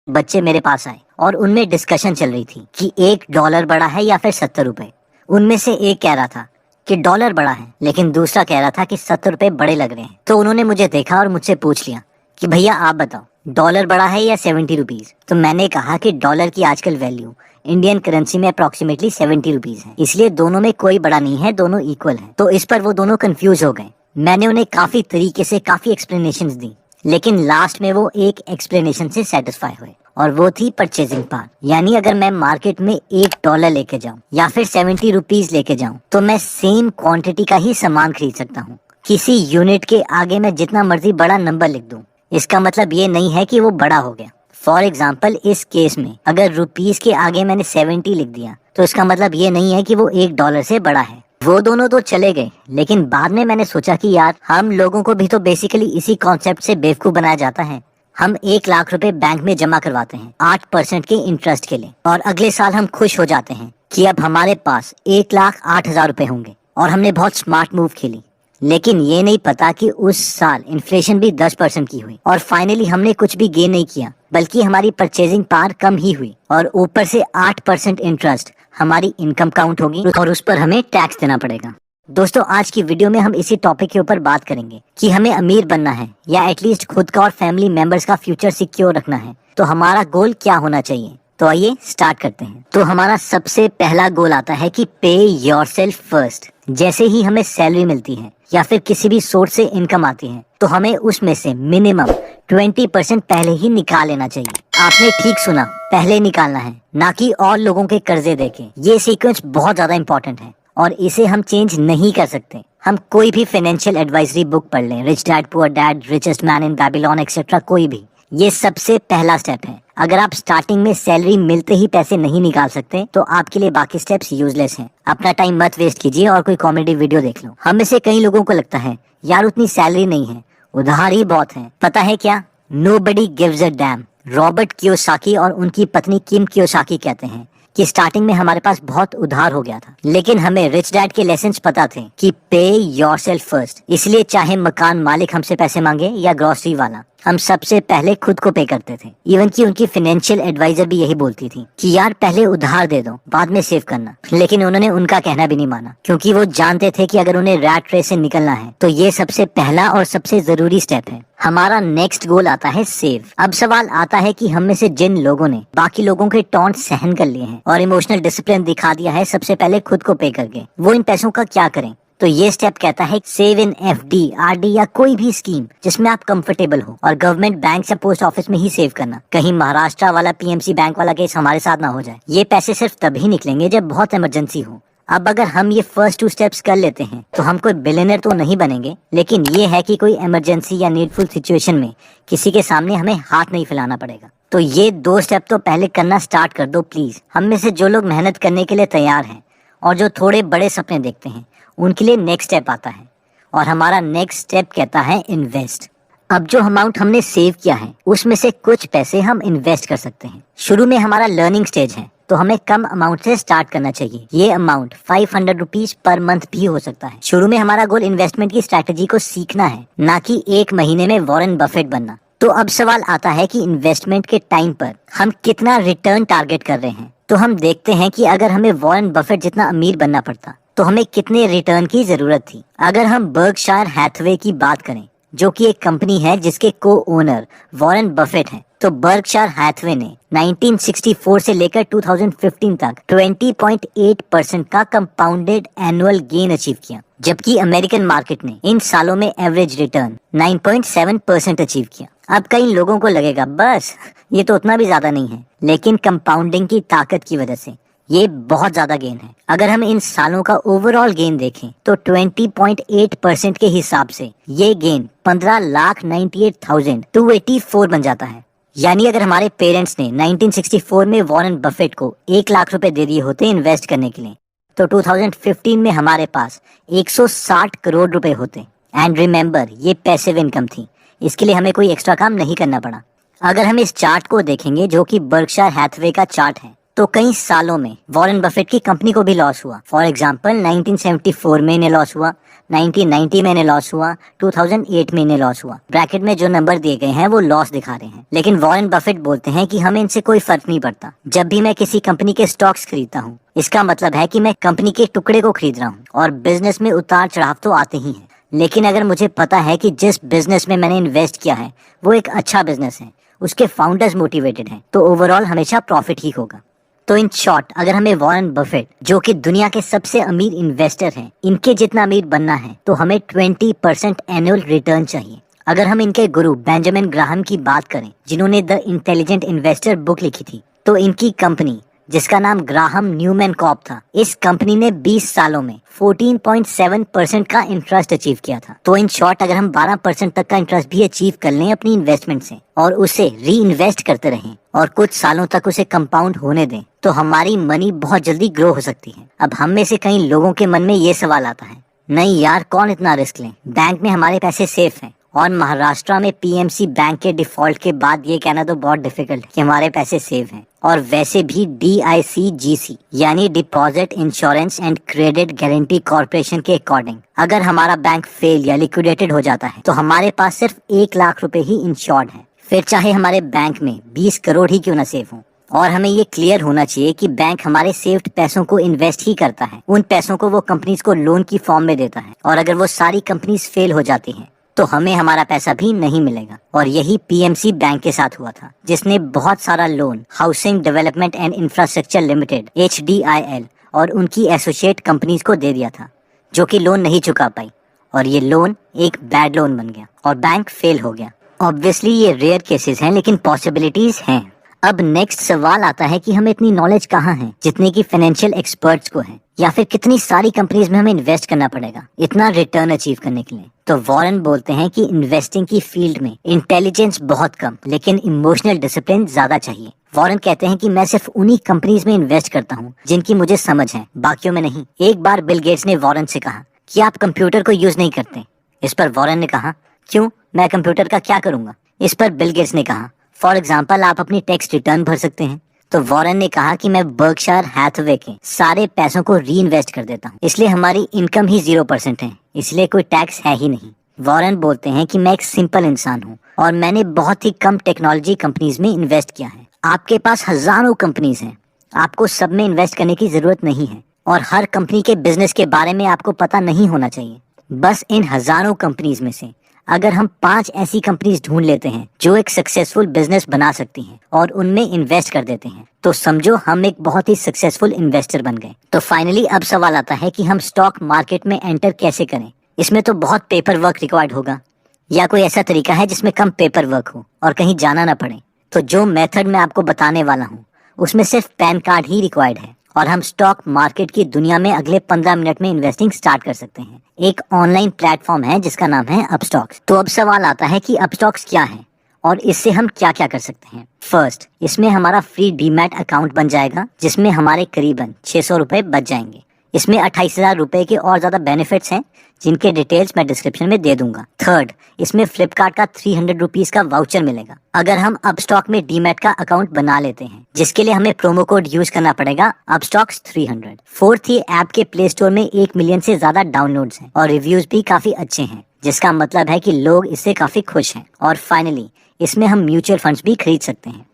बच्चे मेरे पास आए और उनमें डिस्कशन चल रही थी कि $1 बड़ा है या फिर 70 रुपए। उनमें से एक कह रहा था कि डॉलर बड़ा है, लेकिन दूसरा कह रहा था कि 70 रुपए बड़े लग रहे हैं। तो उन्होंने मुझे देखा और मुझसे पूछ लिया कि भैया आप बताओ, डॉलर बड़ा है या 70 रुपीज। तो मैंने कहा कि डॉलर की आजकल वैल्यू इंडियन करेंसी में अप्रोक्सीमेटली 70 रुपीज है, इसलिए दोनों में कोई बड़ा नहीं है, दोनों इक्वल है। तो इस पर वो दोनों कंफ्यूज हो गए। मैंने उन्हें काफी तरीके से काफी एक्सप्लेनेशंस दी, लेकिन लास्ट में वो एक एक्सप्लेनेशन से सेटिस्फाई हुए और वो थी परचेजिंग पावर। यानी अगर मैं मार्केट में $1 लेके जाऊं या फिर 70 रुपीज लेके जाऊं तो मैं सेम क्वांटिटी का ही सामान खरीद सकता हूं। किसी यूनिट के आगे मैं जितना मर्जी बड़ा नंबर लिख दूं, इसका मतलब ये नहीं है कि वो बड़ा हो गया। फॉर एग्जाम्पल इस केस में अगर रुपीज के आगे मैंने 70 लिख दिया तो इसका मतलब ये नहीं है कि वो $1 से बड़ा है। वो दोनों तो चले गए, लेकिन बाद में मैंने सोचा कि यार हम लोगों को भी तो बेसिकली इसी कॉन्सेप्ट से बेवकूफ बनाया जाता है। हम 1 लाख रुपए बैंक में जमा करवाते हैं 8% के इंटरेस्ट के लिए, और अगले साल हम खुश हो जाते हैं कि अब हमारे पास 1,08,000 रुपए होंगे और हमने बहुत स्मार्ट मूव खेली। लेकिन ये नहीं पता कि उस साल इन्फ्लेशन भी 10% की हुई और फाइनली हमने कुछ भी गेन नहीं किया, बल्कि हमारी परचेजिंग पावर कम ही हुई और ऊपर से 8% इंटरेस्ट हमारी इनकम काउंट होगी और उस पर हमें टैक्स देना पड़ेगा। दोस्तों, आज की वीडियो में हम इसी टॉपिक के ऊपर बात करेंगे कि हमें अमीर बनना है या एटलीस्ट खुद का और फैमिली मेंबर्स का फ्यूचर सिक्योर रखना है तो हमारा गोल क्या होना चाहिए। तो आइए स्टार्ट करते हैं। तो हमारा सबसे पहला गोल आता है कि पे योरसेल्फ फर्स्ट। जैसे ही हमें सैलरी मिलती है या फिर किसी भी सोर्स से इनकम आती है तो हमें उसमें से मिनिमम 20% पहले ही निकाल लेना चाहिए। आपने ठीक सुना, पहले निकालना है, ना कि और लोगों के कर्जे देके। ये सीक्वेंस बहुत ज्यादा इंपॉर्टेंट है और इसे हम चेंज नहीं कर सकते। हम कोई भी फाइनेंशियल एडवाइजरी बुक पढ़ लें, rich dad poor dad, richest man in Babylon etcetera, कोई भी, ये सबसे पहला स्टेप है। अगर आप स्टार्टिंग में सैलरी मिलते ही पैसे नहीं निकाल सकते तो आपके लिए बाकी स्टेप्स यूजलेस हैं। अपना टाइम मत वेस्ट कीजिए और कोई कॉमेडी वीडियो देख लो। हम में से कई लोगों को लगता है यार उतनी सैलरी नहीं है, उधार ही बहुत है। पता है क्या, nobody gives a dam. Robert Kiyosaki और उनकी पत्नी किम कियोसाकी कहते हैं कि स्टार्टिंग में हमारे पास बहुत उधार हो गया था, लेकिन हमें रिच डैड के लेसन्स पता थे कि पे योरसेल्फ फर्स्ट। इसलिए चाहे मकान मालिक हमसे पैसे मांगे या ग्रोसरी वाला, हम सबसे पहले खुद को पे करते थे। इवन कि उनकी फाइनेंशियल एडवाइजर भी यही बोलती थी कि यार पहले उधार दे दो, बाद में सेव करना। लेकिन उन्होंने उनका कहना भी नहीं माना, क्योंकि वो जानते थे कि अगर उन्हें रैट रेस से निकलना है तो ये सबसे पहला और सबसे जरूरी स्टेप है। हमारा नेक्स्ट गोल आता है सेव। अब सवाल आता है कि हम में से जिन लोगों ने बाकी लोगों के टॉन्ट सहन कर लिए हैं और इमोशनल डिसिप्लिन दिखा दिया है सबसे पहले खुद को पे करके, वो इन पैसों का क्या करें। तो ये स्टेप कहता है सेव इन FD, RD या कोई भी स्कीम जिसमें आप कंफर्टेबल हो, और गवर्नमेंट बैंक या पोस्ट ऑफिस में ही सेव करना। कहीं महाराष्ट्र वाला PMC बैंक वाला केस हमारे साथ ना हो जाए। ये पैसे सिर्फ तभी निकलेंगे जब बहुत इमरजेंसी हो। अब अगर हम ये फर्स्ट 2 स्टेप्स कर लेते हैं तो हम कोई बिलियनर तो नहीं बनेंगे, लेकिन ये है कि कोई इमरजेंसी या नीडफुल सिचुएशन में किसी के सामने हमें हाथ नहीं फैलाना पड़ेगा। तो ये 2 स्टेप तो पहले करना स्टार्ट कर दो प्लीज। हम में से जो लोग मेहनत करने के लिए तैयार हैं और जो थोड़े बड़े सपने देखते हैं, उनके लिए नेक्स्ट स्टेप आता है, और हमारा नेक्स्ट स्टेप कहता है इन्वेस्ट। अब जो अमाउंट हमने सेव किया है उसमें से कुछ पैसे हम इन्वेस्ट कर सकते हैं। शुरू में हमारा लर्निंग स्टेज है तो हमें कम अमाउंट से स्टार्ट करना चाहिए। ये अमाउंट 500 रुपीज पर मंथ भी हो सकता है। शुरू में हमारा गोल इन्वेस्टमेंट की स्ट्रैटेजी को सीखना है, ना कि 1 महीने में वॉरेन बफेट बनना। तो अब सवाल आता है कि इन्वेस्टमेंट के टाइम पर हम कितना रिटर्न टारगेट कर रहे हैं। तो हम देखते हैं कि अगर हमें वॉरेन बफेट जितना अमीर बनना पड़ता तो हमें कितने रिटर्न की जरूरत थी। अगर हम बर्कशायर हैथवे की बात करें, जो कि एक कंपनी है जिसके को ओनर वॉरेन बफेट हैं, तो बर्कशायर हैथवे ने 1964 से लेकर 2015 तक 20.8% का कंपाउंडेड एनुअल गेन अचीव किया, जबकि अमेरिकन मार्केट ने इन सालों में एवरेज रिटर्न 9.7% अचीव किया। अब कई लोगों को लगेगा बस ये तो उतना भी ज्यादा नहीं है, लेकिन कंपाउंडिंग की ताकत की वजह से ये बहुत ज्यादा गेन है। अगर हम इन सालों का ओवरऑल गेन देखें तो 20.8% के हिसाब से ये गेन 15,98,284 बन जाता है। यानी अगर हमारे पेरेंट्स ने 1964 में वॉरेन बफेट को 1 लाख रुपए दे दिए होते इन्वेस्ट करने के लिए, तो 2015 में हमारे पास 160 करोड़ रुपए होते। एंड रिमेम्बर, ये पैसिव इनकम थी, इसके लिए हमें कोई एक्स्ट्रा काम नहीं करना पड़ा। अगर हम इस चार्ट को देखेंगे, जो कि बर्कशायर हैथवे का चार्ट है, तो कई सालों में वॉरेन बफेट की कंपनी को भी लॉस हुआ। फॉर एग्जाम्पल 1974 में इन्हें लॉस हुआ, 1990 में इन्हें लॉस हुआ, 2008 में इन्हें लॉस हुआ। ब्रैकेट में जो नंबर दिए गए हैं वो लॉस दिखा रहे हैं। लेकिन वॉरेन बफेट बोलते हैं कि हमें इनसे कोई फर्क नहीं पड़ता। जब भी मैं किसी कंपनी के स्टॉक्स खरीदता हूँ, इसका मतलब है कि मैं कंपनी के टुकड़े को खरीद रहा हूँ। और बिजनेस में उतार चढ़ाव तो आते ही हैं, लेकिन अगर मुझे पता है कि जिस बिजनेस में मैंने इन्वेस्ट किया है वो एक अच्छा बिजनेस है, उसके फाउंडर्स मोटिवेटेड हैं, तो ओवरऑल हमेशा प्रॉफिट ही होगा। तो इन शॉर्ट, अगर हमें वॉरेन बफेट, जो कि दुनिया के सबसे अमीर इन्वेस्टर हैं, इनके जितना अमीर बनना है तो हमें 20% एनुअल रिटर्न चाहिए। अगर हम इनके गुरु बेंजामिन ग्राहम की बात करें, जिन्होंने द इंटेलिजेंट इन्वेस्टर बुक लिखी थी, तो इनकी कंपनी, जिसका नाम ग्राहम न्यूमैन कॉर्प था, इस कंपनी ने 20 सालों में 14.7% का इंटरेस्ट अचीव किया था। तो इन शॉर्ट, अगर हम 12% तक का इंटरेस्ट भी अचीव कर लें अपनी इन्वेस्टमेंट से और उसे री इन्वेस्ट करते रहें और कुछ सालों तक उसे कंपाउंड होने दें, तो हमारी मनी बहुत जल्दी ग्रो हो सकती है। अब हम में से कई लोगों के मन में ये सवाल आता है, नहीं यार, कौन इतना रिस्क लें, बैंक में हमारे पैसे सेफ हैं। और महाराष्ट्र में पीएमसी बैंक के डिफॉल्ट के बाद ये कहना तो बहुत डिफिकल्ट है कि हमारे पैसे सेफ हैं। और वैसे भी DICGC यानी deposit insurance and credit guarantee corporation के अकॉर्डिंग, अगर हमारा बैंक फेल या लिक्विडेटेड हो जाता है तो हमारे पास सिर्फ 1 लाख रुपए ही इंश्योर्ड है, फिर चाहे हमारे बैंक में 20 करोड़ ही क्यों न सेफ हो। और हमें ये क्लियर होना चाहिए कि बैंक हमारे सेव्ड पैसों को इन्वेस्ट ही करता है, उन पैसों को वो कंपनीज को लोन की फॉर्म में देता है। और अगर वो सारी कंपनीज फेल हो जाती हैं तो हमें हमारा पैसा भी नहीं मिलेगा। और यही PMC बैंक के साथ हुआ था, जिसने बहुत सारा loan housing development and infrastructure limited HDIL और उनकी एसोसिएट कंपनीज को दे दिया था, जो कि लोन नहीं चुका पाई और ये लोन एक बैड लोन बन गया और बैंक फेल हो गया। ऑब्वियसली ये रेयर केसेस हैं, लेकिन पॉसिबिलिटीज हैं। अब नेक्स्ट सवाल आता है कि हमें इतनी नॉलेज कहाँ है जितने की फाइनेंशियल एक्सपर्ट्स को है, या फिर कितनी सारी कंपनीज में हमें इन्वेस्ट करना पड़ेगा इतना रिटर्न अचीव करने के लिए। तो वॉरेन बोलते हैं कि इन्वेस्टिंग की फील्ड में इंटेलिजेंस बहुत कम, लेकिन इमोशनल डिसिप्लिन ज्यादा चाहिए। वॉरेन कहते हैं कि मैं सिर्फ उन्हीं कंपनीज में इन्वेस्ट करता हूँ जिनकी मुझे समझ है, बाकियों में नहीं। एक बार बिल गेट्स ने वॉरेन से कहा कि आप कंप्यूटर को यूज नहीं करते। इस पर वॉरेन ने कहा, क्यों, मैं कंप्यूटर का क्या करूंगा। इस पर बिल गेट्स ने कहा, फॉर एग्जाम्पल आप अपनी टैक्स रिटर्न भर सकते हैं। तो वॉरेन ने कहा कि मैं बर्कशायर हैथवे के सारे पैसों को री इन्वेस्ट कर देता हूँ, इसलिए हमारी इनकम ही 0% है, इसलिए कोई टैक्स है ही नहीं। वॉरेन बोलते हैं कि मैं एक सिंपल इंसान हूँ और मैंने बहुत ही कम टेक्नोलॉजी कंपनीज में इन्वेस्ट किया है। आपके पास हजारों कंपनीज हैं, आपको सब में इन्वेस्ट करने की जरूरत नहीं है और हर कंपनी के बिजनेस के बारे में आपको पता नहीं होना चाहिए। बस इन हजारों कंपनीज में से अगर हम 5 ऐसी कंपनीज ढूंढ लेते हैं जो एक सक्सेसफुल बिजनेस बना सकती हैं और उनमें इन्वेस्ट कर देते हैं, तो समझो हम एक बहुत ही सक्सेसफुल इन्वेस्टर बन गए। तो फाइनली अब सवाल आता है कि हम स्टॉक मार्केट में एंटर कैसे करें। इसमें तो बहुत पेपर वर्क रिक्वायर्ड होगा, या कोई ऐसा तरीका है जिसमें कम पेपर वर्क हो और कहीं जाना ना पड़े। तो जो मेथड मैं आपको बताने वाला हूँ उसमें सिर्फ पैन कार्ड ही रिक्वायर्ड है और हम स्टॉक मार्केट की दुनिया में अगले 15 मिनट में इन्वेस्टिंग स्टार्ट कर सकते हैं। एक ऑनलाइन प्लेटफॉर्म है जिसका नाम है अपस्टॉक्स। तो अब सवाल आता है कि अपस्टॉक्स क्या है और इससे हम क्या क्या कर सकते हैं। फर्स्ट, इसमें हमारा फ्री डीमैट अकाउंट बन जाएगा जिसमें हमारे करीबन 600 रुपए बच जाएंगे। इसमें 28,000 रुपए के और ज्यादा बेनिफिट्स हैं जिनके डिटेल्स मैं डिस्क्रिप्शन में दे दूंगा। थर्ड, इसमें फ्लिपकार्ट का 300 रुपीज का वाउचर मिलेगा अगर हम अपस्टॉक में डीमैट का अकाउंट बना लेते हैं, जिसके लिए हमें प्रोमो कोड यूज करना पड़ेगा अपस्टॉक्स 300। फोर्थ, ये ऐप के प्ले स्टोर में 1 मिलियन से ज्यादा डाउनलोड्स हैं और रिव्यूज भी काफी अच्छे हैं, जिसका मतलब है कि लोग इससे काफी खुश हैं। और फाइनली इसमें हम म्यूचुअल फंड्स भी खरीद सकते हैं।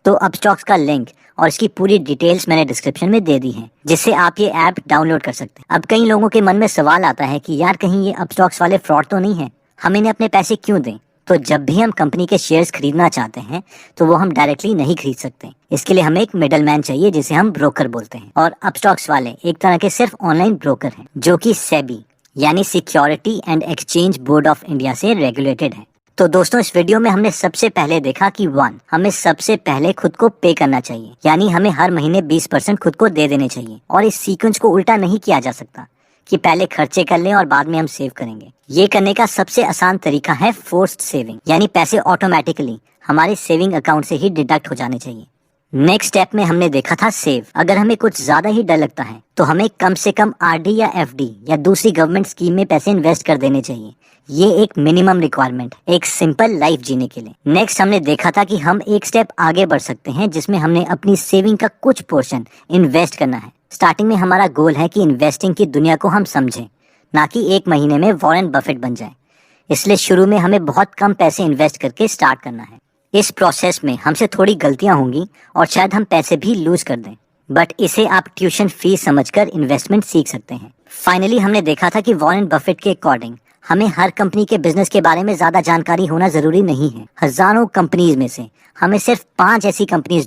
तो अपस्टॉक्स का लिंक और इसकी पूरी डिटेल्स मैंने डिस्क्रिप्शन में दे दी हैं, जिससे आप ये ऐप डाउनलोड कर सकते हैं। अब कई लोगों के मन में सवाल आता है कि यार कहीं ये अपस्टॉक्स वाले फ्रॉड तो नहीं है, हम इन्हें अपने पैसे क्यों दें। तो जब भी हम कंपनी के शेयर्स खरीदना चाहते हैं तो वो हम डायरेक्टली नहीं खरीद सकते, इसके लिए हमें एक मिडल मैन चाहिए जिसे हम ब्रोकर बोलते हैं। और अपस्टॉक्स वाले एक तरह के सिर्फ ऑनलाइन ब्रोकर हैं जो कि सेबी यानी security and exchange board of India से रेगुलेटेड है। तो दोस्तों, इस वीडियो में हमने सबसे पहले देखा कि 1, हमें सबसे पहले खुद को पे करना चाहिए, यानी हमें हर महीने 20% खुद को दे देने चाहिए। और इस सीक्वेंस को उल्टा नहीं किया जा सकता कि पहले खर्चे कर लें और बाद में हम सेव करेंगे। ये करने का सबसे आसान तरीका है फोर्स्ड सेविंग, यानी पैसे ऑटोमेटिकली हमारे सेविंग अकाउंट से ही डिडक्ट हो जाने चाहिए। नेक्स्ट स्टेप में हमने देखा था सेव। अगर हमें कुछ ज्यादा ही डर लगता है तो हमें कम से कम RD या FD या दूसरी गवर्नमेंट स्कीम में पैसे इन्वेस्ट कर देने चाहिए। ये एक मिनिमम रिक्वायरमेंट है एक सिंपल लाइफ जीने के लिए। नेक्स्ट हमने देखा था कि हम एक स्टेप आगे बढ़ सकते हैं जिसमें हमने अपनी सेविंग का कुछ पोर्शन इन्वेस्ट करना है। स्टार्टिंग में हमारा गोल है कि इन्वेस्टिंग की दुनिया को हम समझें, ना कि 1 महीने में वॉरेन बफेट बन जाए। इसलिए शुरू में हमें बहुत कम पैसे इन्वेस्ट करके स्टार्ट करना है। इस प्रोसेस में हमसे थोड़ी गलतियां होंगी और शायद हम पैसे भी लूज कर दें, बट इसे आप ट्यूशन फीस समझकर इन्वेस्टमेंट सीख सकते हैं। फाइनली हमने देखा था कि वॉरेन बफेट के अकॉर्डिंग हमें हर कंपनी के बिजनेस के बारे में ज्यादा जानकारी होना जरूरी नहीं है। हजारों कंपनीज में से हमें सिर्फ 5 ऐसी कंपनीज